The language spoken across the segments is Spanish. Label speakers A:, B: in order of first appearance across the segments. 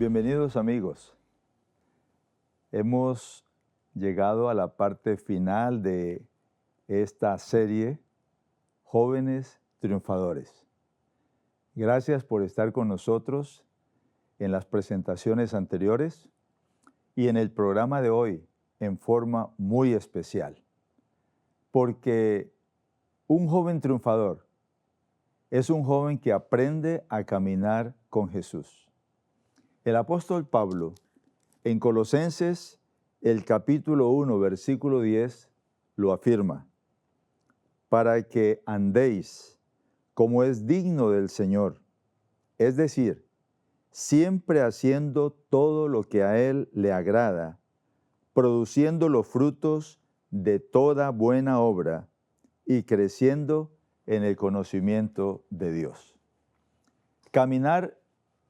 A: Bienvenidos amigos. Hemos llegado a la parte final de esta serie, Jóvenes Triunfadores. Gracias por estar con nosotros en las presentaciones anteriores y en el programa de hoy en forma muy especial. Porque un joven triunfador es un joven que aprende a caminar con Jesús. El apóstol Pablo, en Colosenses, el capítulo 1, versículo 10, lo afirma: para que andéis como es digno del Señor, es decir, siempre haciendo todo lo que a Él le agrada, produciendo los frutos de toda buena obra y creciendo en el conocimiento de Dios. Caminar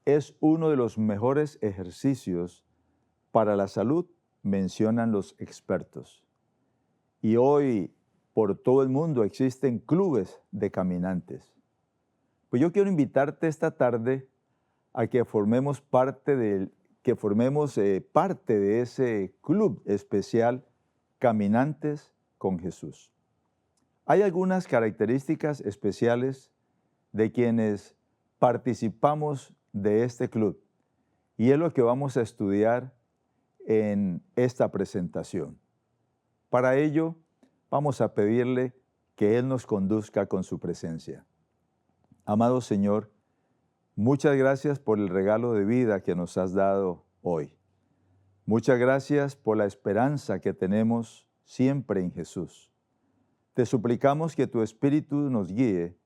A: es uno de los mejores ejercicios para la salud, mencionan los expertos. Y hoy por todo el mundo existen clubes de caminantes. Pues yo quiero invitarte esta tarde a que formemos parte de ese club especial, Caminantes con Jesús. Hay algunas características especiales de quienes participamos de este club y es lo que vamos a estudiar en esta presentación. Para ello, vamos a pedirle que Él nos conduzca con su presencia. Amado Señor, muchas gracias por el regalo de vida que nos has dado hoy. Muchas gracias por la esperanza que tenemos siempre en Jesús. Te suplicamos que tu Espíritu nos guíe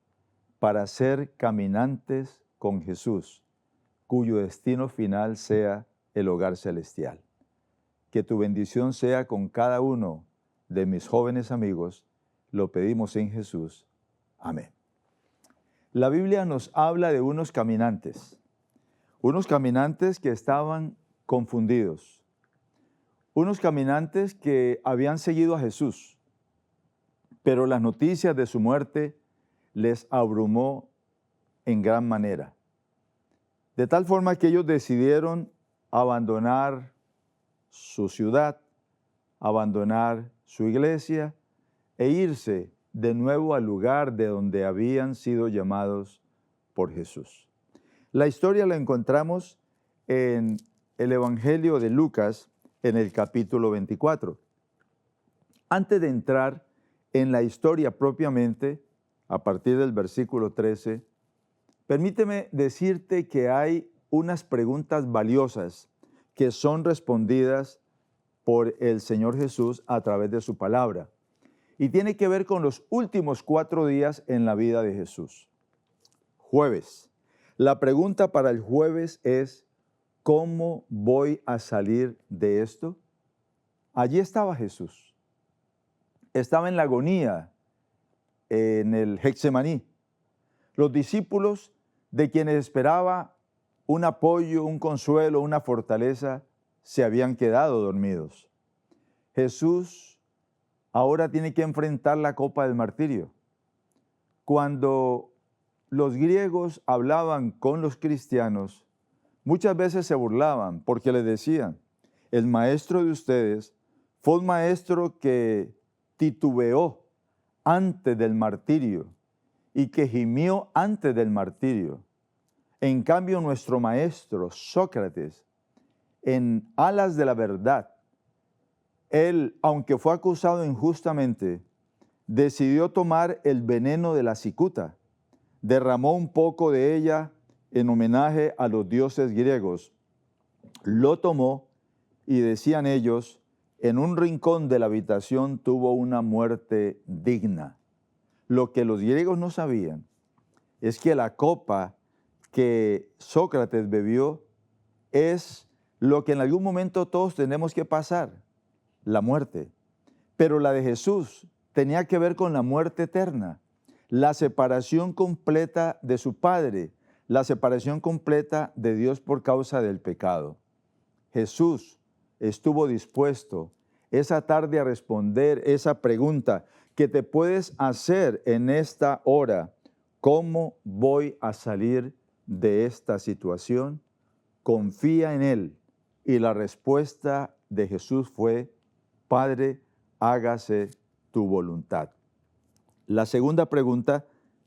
A: para ser caminantes con Jesús, cuyo destino final sea el hogar celestial. Que tu bendición sea con cada uno de mis jóvenes amigos, lo pedimos en Jesús. Amén. La Biblia nos habla de unos caminantes que estaban confundidos, unos caminantes que habían seguido a Jesús, pero las noticias de su muerte les abrumó en gran manera. De tal forma que ellos decidieron abandonar su ciudad, abandonar su iglesia e irse de nuevo al lugar de donde habían sido llamados por Jesús. La historia la encontramos en el Evangelio de Lucas, en el capítulo 24. Antes de entrar en la historia propiamente, a partir del versículo 13, permíteme decirte que hay unas preguntas valiosas que son respondidas por el Señor Jesús a través de su palabra. Y tiene que ver con los últimos 4 días en la vida de Jesús. Jueves. La pregunta para el jueves es: ¿cómo voy a salir de esto? Allí estaba Jesús. Estaba en la agonía, en el Getsemaní. Los discípulos, de quienes esperaba un apoyo, un consuelo, una fortaleza, se habían quedado dormidos. Jesús ahora tiene que enfrentar la copa del martirio. Cuando los griegos hablaban con los cristianos, muchas veces se burlaban porque les decían: el maestro de ustedes fue un maestro que titubeó antes del martirio y que gimió antes del martirio. En cambio, nuestro maestro, Sócrates, en alas de la verdad, él, aunque fue acusado injustamente, decidió tomar el veneno de la cicuta, derramó un poco de ella en homenaje a los dioses griegos, lo tomó y decían ellos, en un rincón de la habitación tuvo una muerte digna. Lo que los griegos no sabían es que la copa que Sócrates bebió es lo que en algún momento todos tenemos que pasar, la muerte. Pero la de Jesús tenía que ver con la muerte eterna, la separación completa de su Padre, la separación completa de Dios por causa del pecado. Jesús estuvo dispuesto esa tarde a responder esa pregunta que te puedes hacer en esta hora: ¿cómo voy a salir de esta situación? confía en Él. Y la respuesta de Jesús fue, Padre, hágase tu voluntad. La segunda pregunta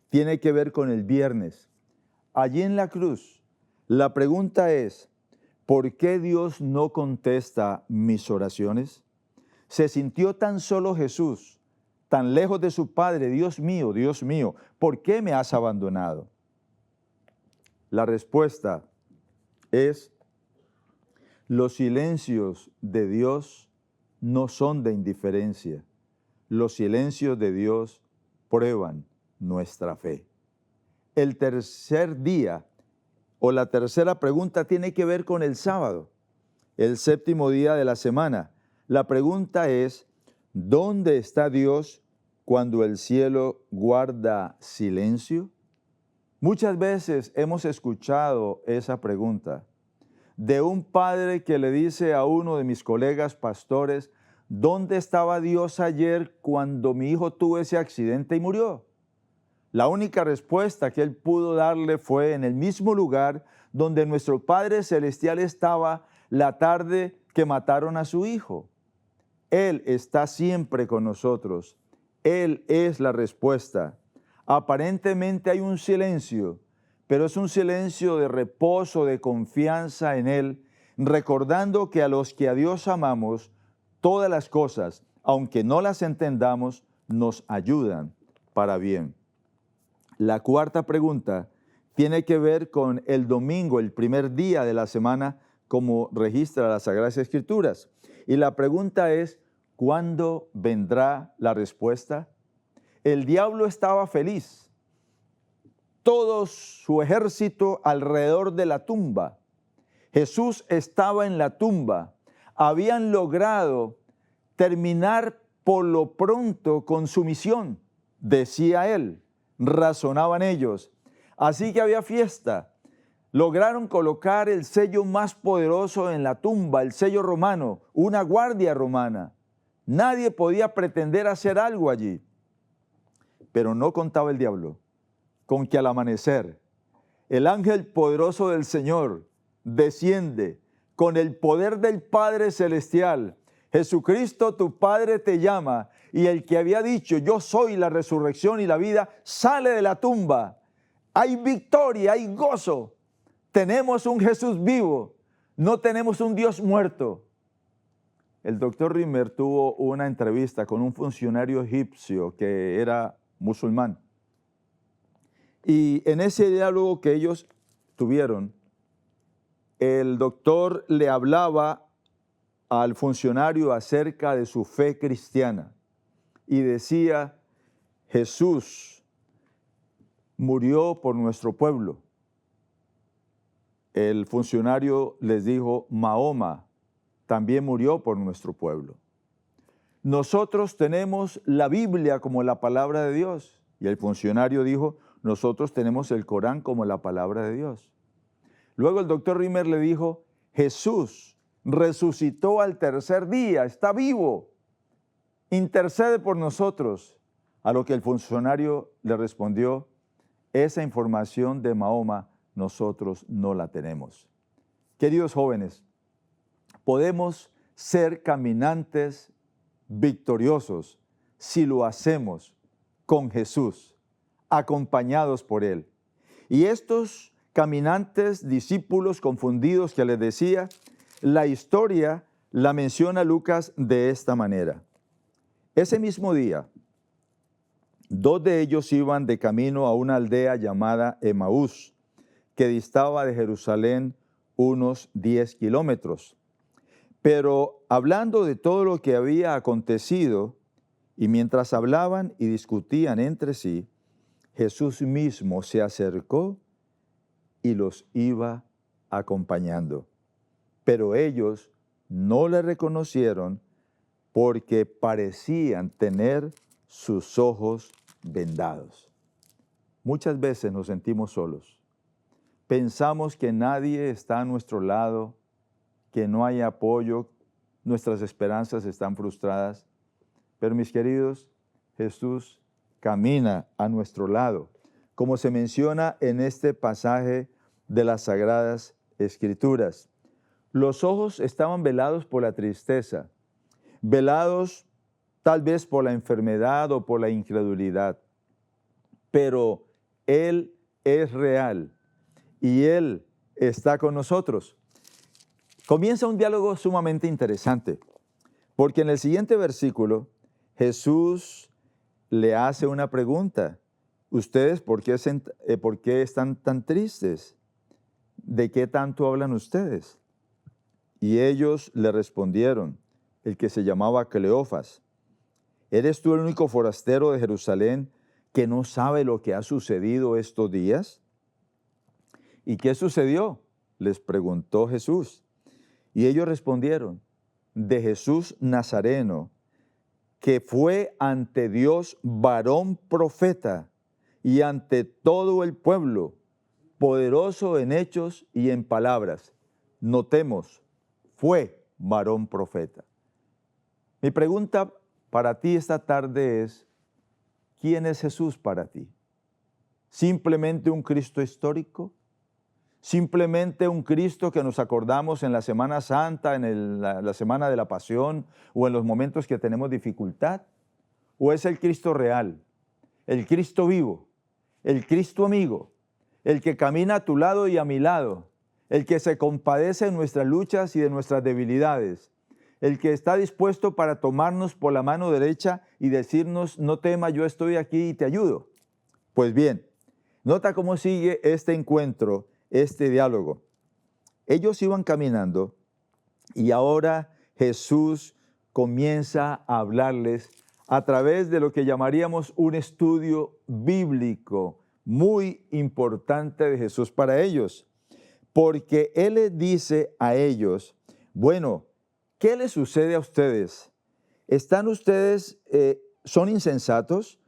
A: tiene que ver con el viernes. Allí en la cruz, la pregunta es, ¿por qué Dios no contesta mis oraciones? ¿Se sintió tan solo Jesús, tan lejos de su Padre? Dios mío, ¿por qué me has abandonado? La respuesta es, los silencios de Dios no son de indiferencia. Los silencios de Dios prueban nuestra fe. El tercer día o la tercera pregunta tiene que ver con el sábado, el séptimo día de la semana. La pregunta es, ¿dónde está Dios cuando el cielo guarda silencio? Muchas veces hemos escuchado esa pregunta de un padre que le dice a uno de mis colegas pastores, ¿dónde estaba Dios ayer cuando mi hijo tuvo ese accidente y murió? La única respuesta que él pudo darle fue en el mismo lugar donde nuestro Padre Celestial estaba la tarde que mataron a su hijo. Él está siempre con nosotros. Él es la respuesta. Aparentemente hay un silencio, pero es un silencio de reposo, de confianza en Él, recordando que a los que a Dios amamos, todas las cosas, aunque no las entendamos, nos ayudan para bien. La cuarta pregunta tiene que ver con el domingo, el primer día de la semana, como registra las Sagradas Escrituras. Y la pregunta es, ¿cuándo vendrá la respuesta? El diablo estaba feliz. Todo su ejército alrededor de la tumba. Jesús estaba en la tumba. Habían logrado terminar por lo pronto con su misión, decía él. Razonaban ellos. Así que había fiesta. Lograron colocar el sello más poderoso en la tumba, el sello romano, una guardia romana. Nadie podía pretender hacer algo allí. Pero no contaba el diablo con que al amanecer el ángel poderoso del Señor desciende con el poder del Padre Celestial. Jesucristo, tu Padre, te llama, y el que había dicho, yo soy la resurrección y la vida, sale de la tumba. Hay victoria, hay gozo. Tenemos un Jesús vivo, no tenemos un Dios muerto. El doctor Rimmer tuvo una entrevista con un funcionario egipcio que era musulmán. Y en ese diálogo que ellos tuvieron, el doctor le hablaba al funcionario acerca de su fe cristiana y decía, Jesús murió por nuestro pueblo. El funcionario les dijo, Mahoma también murió por nuestro pueblo. Nosotros tenemos la Biblia como la palabra de Dios. Y el funcionario dijo, nosotros tenemos el Corán como la palabra de Dios. Luego el doctor Rimmer le dijo, Jesús resucitó al tercer día, está vivo, intercede por nosotros. A lo que el funcionario le respondió, esa información de Mahoma nosotros no la tenemos. Queridos jóvenes, podemos ser caminantes victoriosos si lo hacemos con Jesús, acompañados por Él. Y estos caminantes, discípulos confundidos que les decía, la historia la menciona Lucas de esta manera. Ese mismo día, dos de ellos iban de camino a una aldea llamada Emaús, que distaba de Jerusalén unos 10 kilómetros. Pero hablando de todo lo que había acontecido, y mientras hablaban y discutían entre sí, Jesús mismo se acercó y los iba acompañando. Pero ellos no le reconocieron porque parecían tener sus ojos vendados. Muchas veces nos sentimos solos. Pensamos que nadie está a nuestro lado, que no hay apoyo, nuestras esperanzas están frustradas. Pero mis queridos, Jesús camina a nuestro lado, como se menciona en este pasaje de las Sagradas Escrituras. Los ojos estaban velados por la tristeza, velados tal vez por la enfermedad o por la incredulidad, pero Él es real y Él está con nosotros. Comienza un diálogo sumamente interesante, porque en el siguiente versículo Jesús le hace una pregunta. ¿Ustedes por qué están tan tristes? ¿De qué tanto hablan ustedes? Y ellos le respondieron, el que se llamaba Cleofas, ¿eres tú el único forastero de Jerusalén que no sabe lo que ha sucedido estos días? ¿Y qué sucedió?, les preguntó Jesús. Y ellos respondieron, de Jesús Nazareno, que fue ante Dios varón profeta y ante todo el pueblo, poderoso en hechos y en palabras. Notemos, fue varón profeta. Mi pregunta para ti esta tarde es, ¿quién es Jesús para ti? ¿Simplemente un Cristo histórico? ¿Simplemente un Cristo que nos acordamos en la Semana Santa, en la Semana de la Pasión o en los momentos que tenemos dificultad? ¿O es el Cristo real, el Cristo vivo, el Cristo amigo, el que camina a tu lado y a mi lado, el que se compadece de nuestras luchas y de nuestras debilidades, el que está dispuesto para tomarnos por la mano derecha y decirnos, no temas, yo estoy aquí y te ayudo? Pues bien, nota cómo sigue este encuentro, este diálogo. Ellos iban caminando y ahora Jesús comienza a hablarles a través de lo que llamaríamos un estudio bíblico muy importante de Jesús para ellos. Porque Él les dice a ellos, bueno, ¿qué les sucede a ustedes? ¿Están ustedes, son insensatos?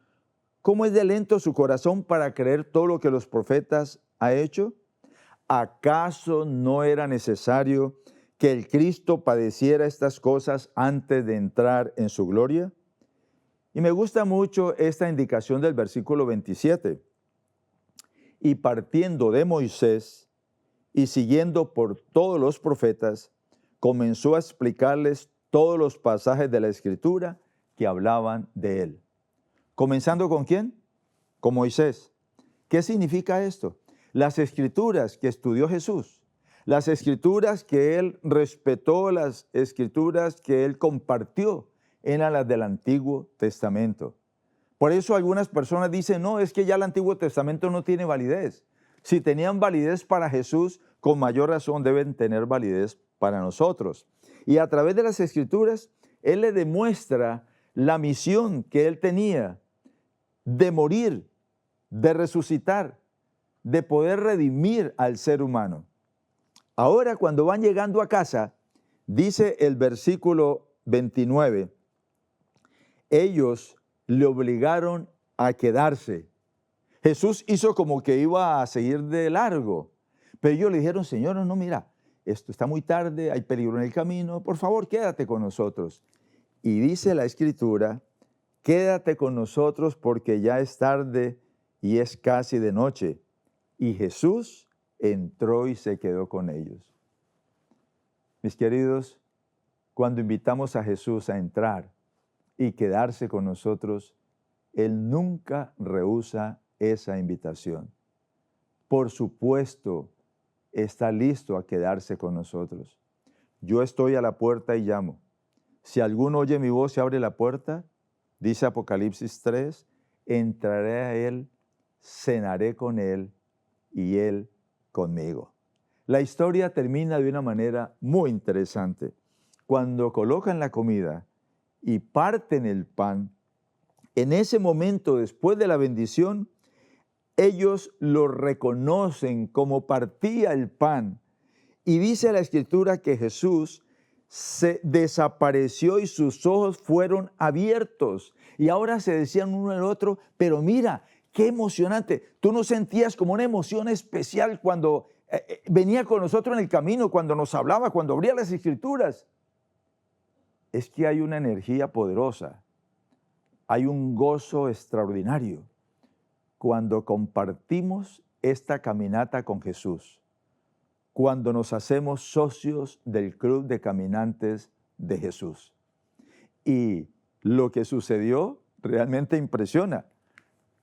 A: ¿Cómo es de lento su corazón para creer todo lo que los profetas han hecho? ¿Acaso no era necesario que el Cristo padeciera estas cosas antes de entrar en su gloria? Y me gusta mucho esta indicación del versículo 27. Y partiendo de Moisés y siguiendo por todos los profetas, comenzó a explicarles todos los pasajes de la Escritura que hablaban de él. ¿Comenzando con quién? Con Moisés. ¿Qué significa esto? Las Escrituras que estudió Jesús, las Escrituras que él respetó, las Escrituras que él compartió, eran las del Antiguo Testamento. Por eso algunas personas dicen, no, es que ya el Antiguo Testamento no tiene validez. Si tenían validez para Jesús, con mayor razón deben tener validez para nosotros. Y a través de las Escrituras, Él le demuestra la misión que Él tenía de morir, de resucitar, de poder redimir al ser humano. Ahora, cuando van llegando a casa, dice el versículo 29, ellos le obligaron a quedarse. Jesús hizo como que iba a seguir de largo, pero ellos le dijeron, Señor, no, mira, esto está muy tarde, hay peligro en el camino, por favor, quédate con nosotros. Y dice la Escritura, quédate con nosotros porque ya es tarde y es casi de noche. Y Jesús entró y se quedó con ellos. Mis queridos, cuando invitamos a Jesús a entrar y quedarse con nosotros, Él nunca rehúsa esa invitación. Por supuesto, está listo a quedarse con nosotros. Yo estoy a la puerta y llamo. Si alguno oye mi voz y abre la puerta, dice Apocalipsis 3, entraré a Él, cenaré con Él y Él conmigo. La historia termina de una manera muy interesante. Cuando colocan la comida y parten el pan, en ese momento, después de la bendición, ellos lo reconocen como partía el pan. Y dice la Escritura que Jesús se desapareció y sus ojos fueron abiertos. Y ahora se decían uno al otro, pero mira, qué emocionante. ¿Tú no sentías como una emoción especial cuando venía con nosotros en el camino, cuando nos hablaba, cuando abría las Escrituras? Es que hay una energía poderosa, hay un gozo extraordinario cuando compartimos esta caminata con Jesús. cuando nos hacemos socios del club de caminantes de Jesús. Y lo que sucedió realmente impresiona.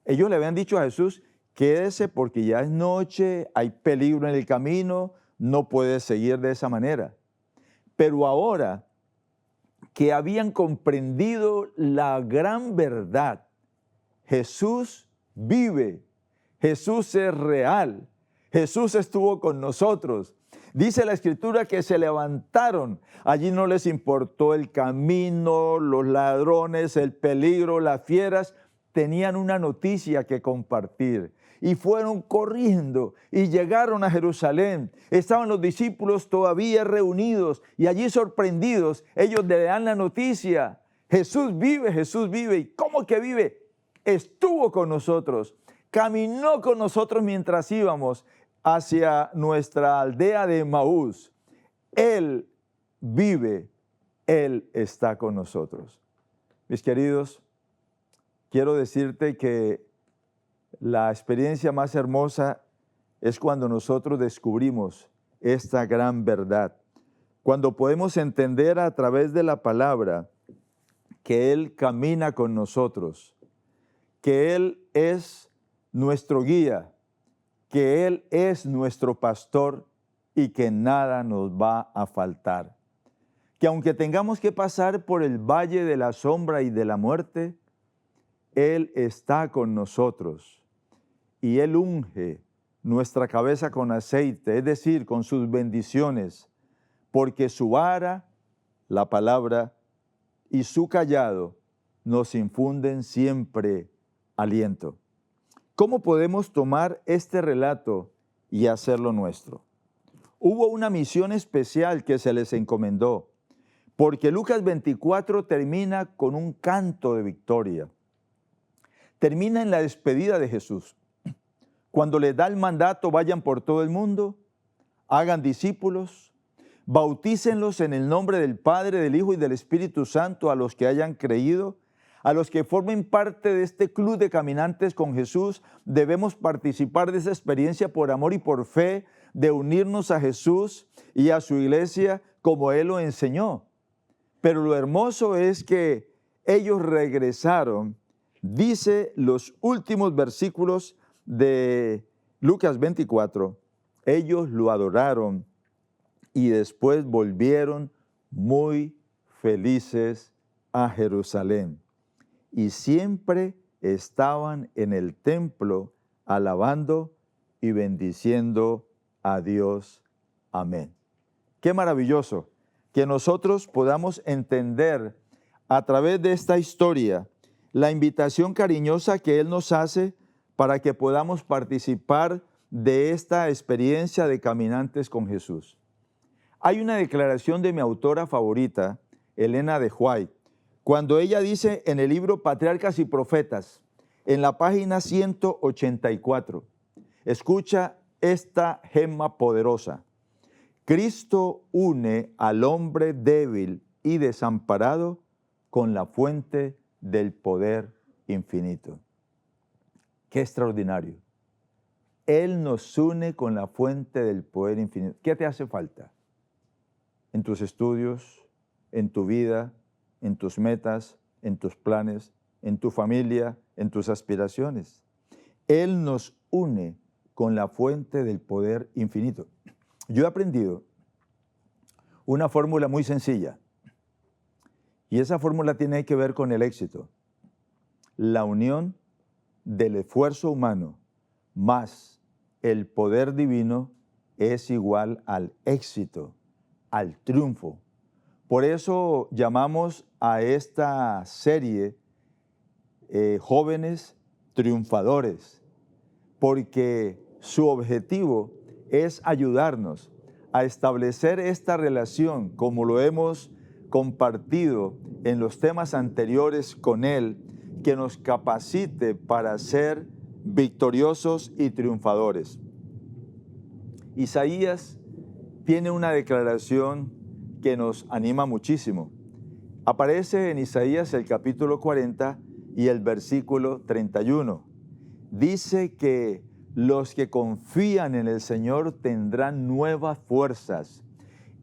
A: Ellos le habían dicho a Jesús, quédese porque ya es noche, hay peligro en el camino, no puede seguir de esa manera. Pero ahora que habían comprendido la gran verdad, Jesús vive, Jesús es real, Jesús estuvo con nosotros. Dice la Escritura que se levantaron, allí no les importó el camino, los ladrones, el peligro, las fieras, tenían una noticia que compartir y fueron corriendo y llegaron a Jerusalén. Estaban los discípulos todavía reunidos y allí sorprendidos, ellos le dan la noticia, Jesús vive. ¿Y cómo que vive? Estuvo con nosotros, caminó con nosotros mientras íbamos hacia nuestra aldea de Emaús. Él vive, Él está con nosotros. Mis queridos, quiero decirte que la experiencia más hermosa es cuando nosotros descubrimos esta gran verdad, cuando podemos entender a través de la palabra que Él camina con nosotros, que Él es nuestro guía, que Él es nuestro pastor y que nada nos va a faltar. Que aunque tengamos que pasar por el valle de la sombra y de la muerte, Él está con nosotros y Él unge nuestra cabeza con aceite, es decir, con sus bendiciones, porque su vara, la palabra, y su cayado nos infunden siempre aliento. ¿Cómo podemos tomar este relato y hacerlo nuestro? Hubo una misión especial que se les encomendó, porque Lucas 24 termina con un canto de victoria. Termina en la despedida de Jesús, cuando les da el mandato, vayan por todo el mundo, hagan discípulos, bautícenlos en el nombre del Padre, del Hijo y del Espíritu Santo a los que hayan creído. A los que formen parte de este club de caminantes con Jesús, debemos participar de esa experiencia por amor y por fe, de unirnos a Jesús y a su iglesia como Él lo enseñó. Pero lo hermoso es que ellos regresaron, dice los últimos versículos de Lucas 24, ellos lo adoraron y después volvieron muy felices a Jerusalén. Y siempre estaban en el templo alabando y bendiciendo a Dios. Amén. Qué maravilloso que nosotros podamos entender a través de esta historia la invitación cariñosa que Él nos hace para que podamos participar de esta experiencia de caminantes con Jesús. Hay una declaración de mi autora favorita, Elena de White, cuando ella dice en el libro Patriarcas y Profetas, en la página 184, escucha esta gema poderosa. Cristo une al hombre débil y desamparado con la fuente del poder infinito. Qué extraordinario. Él nos une con la fuente del poder infinito. ¿Qué te hace falta? En tus estudios, en tu vida, en tus metas, en tus planes, en tu familia, en tus aspiraciones. Él nos une con la fuente del poder infinito. Yo he aprendido una fórmula muy sencilla y esa fórmula tiene que ver con el éxito. La unión del esfuerzo humano más el poder divino es igual al éxito, al triunfo. Por eso llamamos a esta serie Jóvenes Triunfadores, porque su objetivo es ayudarnos a establecer esta relación, como lo hemos compartido en los temas anteriores con Él, que nos capacite para ser victoriosos y triunfadores. Isaías tiene una declaración que nos anima muchísimo. Aparece en Isaías el capítulo 40 y el versículo 31. Dice que Los que confían en el Señor tendrán nuevas fuerzas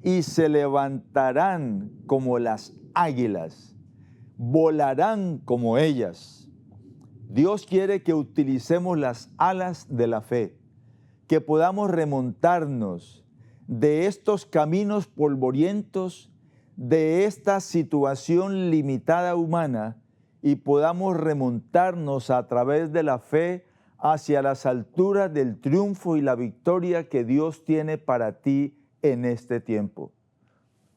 A: y se levantarán como las águilas, volarán como ellas. Dios quiere que utilicemos las alas de la fe, que podamos remontarnos de estos caminos polvorientos, de esta situación limitada humana, y podamos remontarnos a través de la fe hacia las alturas del triunfo y la victoria que Dios tiene para ti en este tiempo.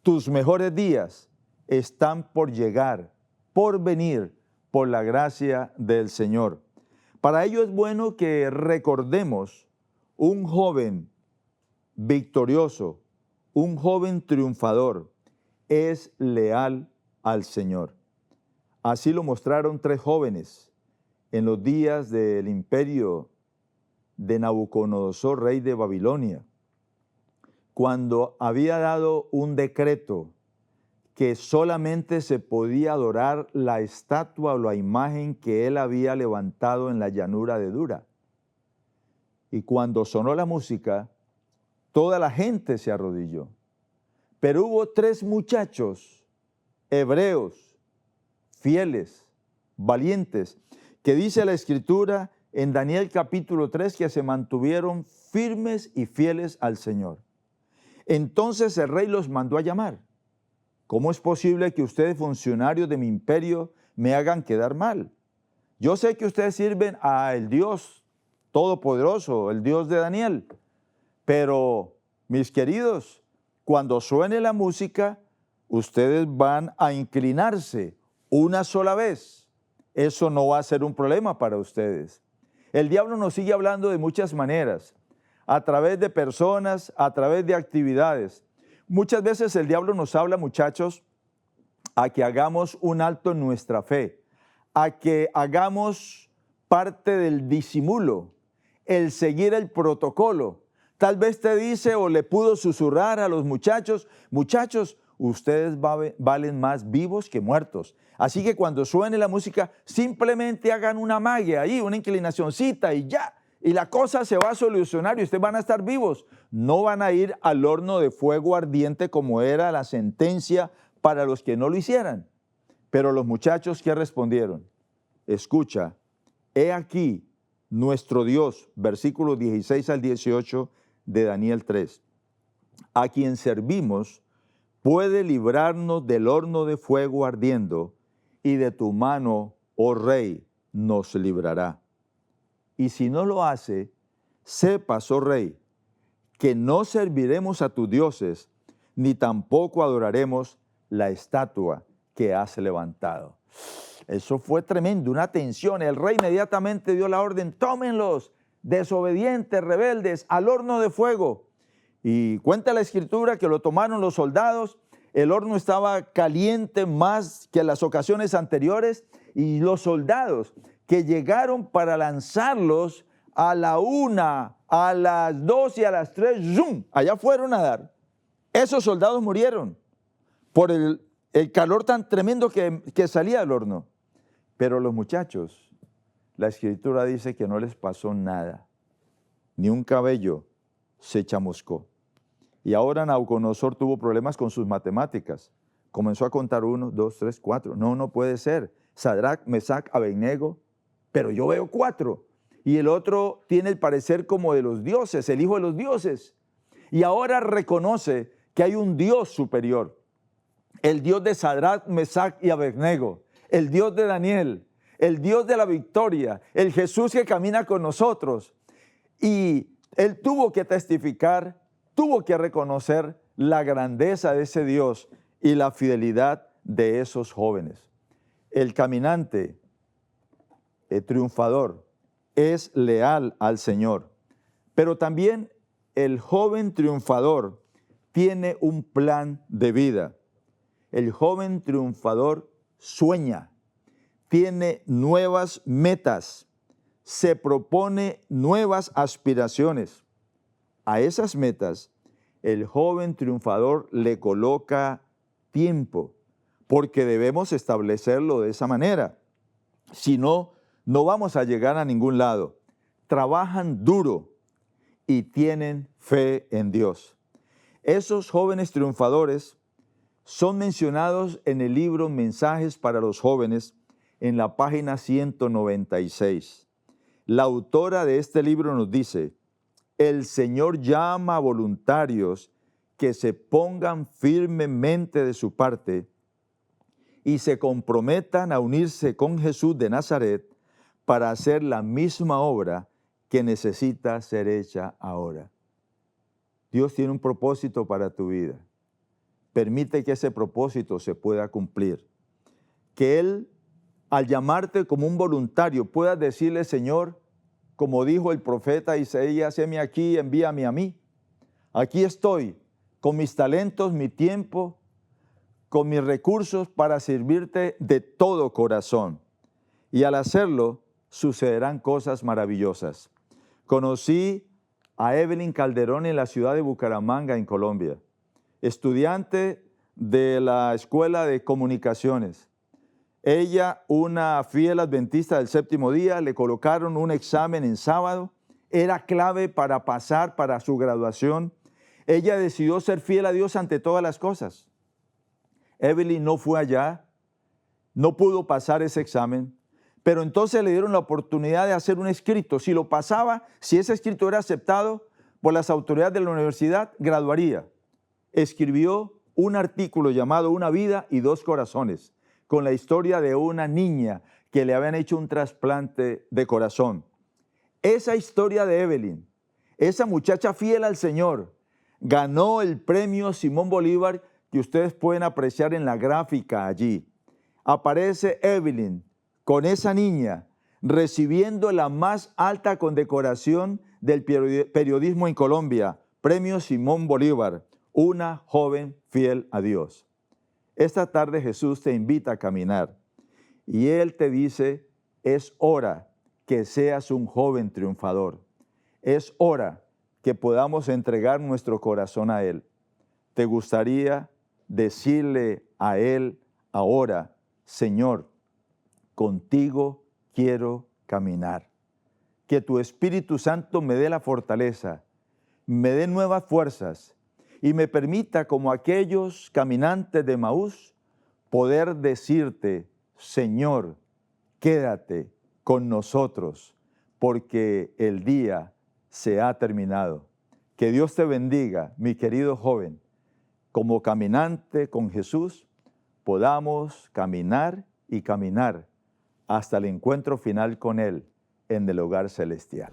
A: Tus mejores días están por llegar, por venir, por la gracia del Señor. Para ello es bueno que recordemos un joven victorioso, un joven triunfador, es leal al Señor. Así lo mostraron 3 jóvenes en los días del imperio de Nabucodonosor, rey de Babilonia, cuando había dado un decreto que solamente se podía adorar la estatua o la imagen que él había levantado en la llanura de Dura. Y cuando sonó la música, toda la gente se arrodilló. Pero hubo 3 muchachos hebreos, fieles, valientes, que dice la Escritura en Daniel capítulo 3 que se mantuvieron firmes y fieles al Señor. Entonces el rey los mandó a llamar. ¿Cómo es posible que ustedes, funcionarios de mi imperio, me hagan quedar mal? Yo sé que ustedes sirven al Dios Todopoderoso, el Dios de Daniel, pero mis queridos, cuando suene la música, ustedes van a inclinarse una sola vez. Eso no va a ser un problema para ustedes. El diablo nos sigue hablando de muchas maneras, a través de personas, a través de actividades. Muchas veces el diablo nos habla, muchachos, a que hagamos un alto en nuestra fe, a que hagamos parte del disimulo, el seguir el protocolo. Tal vez te dice o le pudo susurrar a los muchachos, muchachos, ustedes valen más vivos que muertos. Así que cuando suene la música, simplemente hagan una magia ahí, una inclinacioncita y ya. Y la cosa se va a solucionar y ustedes van a estar vivos. No van a ir al horno de fuego ardiente como era la sentencia para los que no lo hicieran. Pero los muchachos, ¿qué respondieron? Escucha, he aquí nuestro Dios, versículos 16 al 18 de Daniel 3, a quien servimos, puede librarnos del horno de fuego ardiendo, y de tu mano, oh rey, nos librará. Y si no lo hace, sepas, oh rey, que no serviremos a tus dioses, ni tampoco adoraremos la estatua que has levantado. Eso fue tremendo, una tensión. El rey inmediatamente dio la orden, tómenlos, desobedientes, rebeldes, al horno de fuego. Y cuenta la Escritura que lo tomaron los soldados. El horno estaba caliente más que en las ocasiones anteriores, y los soldados que llegaron para lanzarlos a la 1, a las 2 y a las 3, ¡zum!, allá fueron a dar. Esos soldados murieron por el calor tan tremendo que salía del horno. Pero los muchachos, la Escritura dice que no les pasó nada, ni un cabello se chamuscó. Y ahora Nabucodonosor tuvo problemas con sus matemáticas. Comenzó a contar 1, 2, 3, 4. No puede ser. Sadrac, Mesac, Abednego, pero yo veo 4. Y el otro tiene el parecer como de los dioses, el hijo de los dioses. Y ahora reconoce que hay un Dios superior. El Dios de Sadrac, Mesac y Abednego. El Dios de Daniel. El Dios de la victoria. El Jesús que camina con nosotros. Y él tuvo que testificar, tuvo que reconocer la grandeza de ese Dios y la fidelidad de esos jóvenes. El caminante triunfador es leal al Señor, pero también el joven triunfador tiene un plan de vida. El joven triunfador sueña, tiene nuevas metas, se propone nuevas aspiraciones. A esas metas, el joven triunfador le coloca tiempo, porque debemos establecerlo de esa manera. Si no, no vamos a llegar a ningún lado. trabajan duro y tienen fe en Dios. Esos jóvenes triunfadores son mencionados en el libro Mensajes para los Jóvenes en la página 196. La autora de este libro nos dice: el Señor llama a voluntarios que se pongan firmemente de su parte y se comprometan a unirse con Jesús de Nazaret para hacer la misma obra que necesita ser hecha ahora. Dios tiene un propósito para tu vida. Permite que ese propósito se pueda cumplir. Que Él, al llamarte como un voluntario, pueda decirle: Señor, como dijo el profeta Isaías, heme aquí, envíame a mí. Aquí estoy, con mis talentos, mi tiempo, con mis recursos para servirte de todo corazón. Y al hacerlo, sucederán cosas maravillosas. Conocí a Evelyn Calderón en la ciudad de Bucaramanga, en Colombia, estudiante de la Escuela de Comunicaciones. Ella, una fiel adventista del séptimo día, le colocaron un examen en sábado. Era clave para pasar para su graduación. Ella decidió ser fiel a Dios ante todas las cosas. Evelyn no fue allá, no pudo pasar ese examen, pero entonces le dieron la oportunidad de hacer un escrito. Si lo pasaba, si ese escrito era aceptado por las autoridades de la universidad, graduaría. Escribió un artículo llamado Una vida y dos corazones, con la historia de una niña que le habían hecho un trasplante de corazón. Esa historia de Evelyn, esa muchacha fiel al Señor, ganó el premio Simón Bolívar, que ustedes pueden apreciar en la gráfica allí. Aparece Evelyn con esa niña recibiendo la más alta condecoración del periodismo en Colombia, premio Simón Bolívar, una joven fiel a Dios. Esta tarde Jesús te invita a caminar y Él te dice: es hora que seas un joven triunfador. Es hora que podamos entregar nuestro corazón a Él. ¿Te gustaría decirle a Él ahora: Señor, contigo quiero caminar? Que tu Espíritu Santo me dé la fortaleza, me dé nuevas fuerzas y me permita, como aquellos caminantes de Emaús, poder decirte: Señor, quédate con nosotros, porque el día se ha terminado. Que Dios te bendiga, mi querido joven. Como caminante con Jesús, podamos caminar y caminar hasta el encuentro final con Él en el hogar celestial.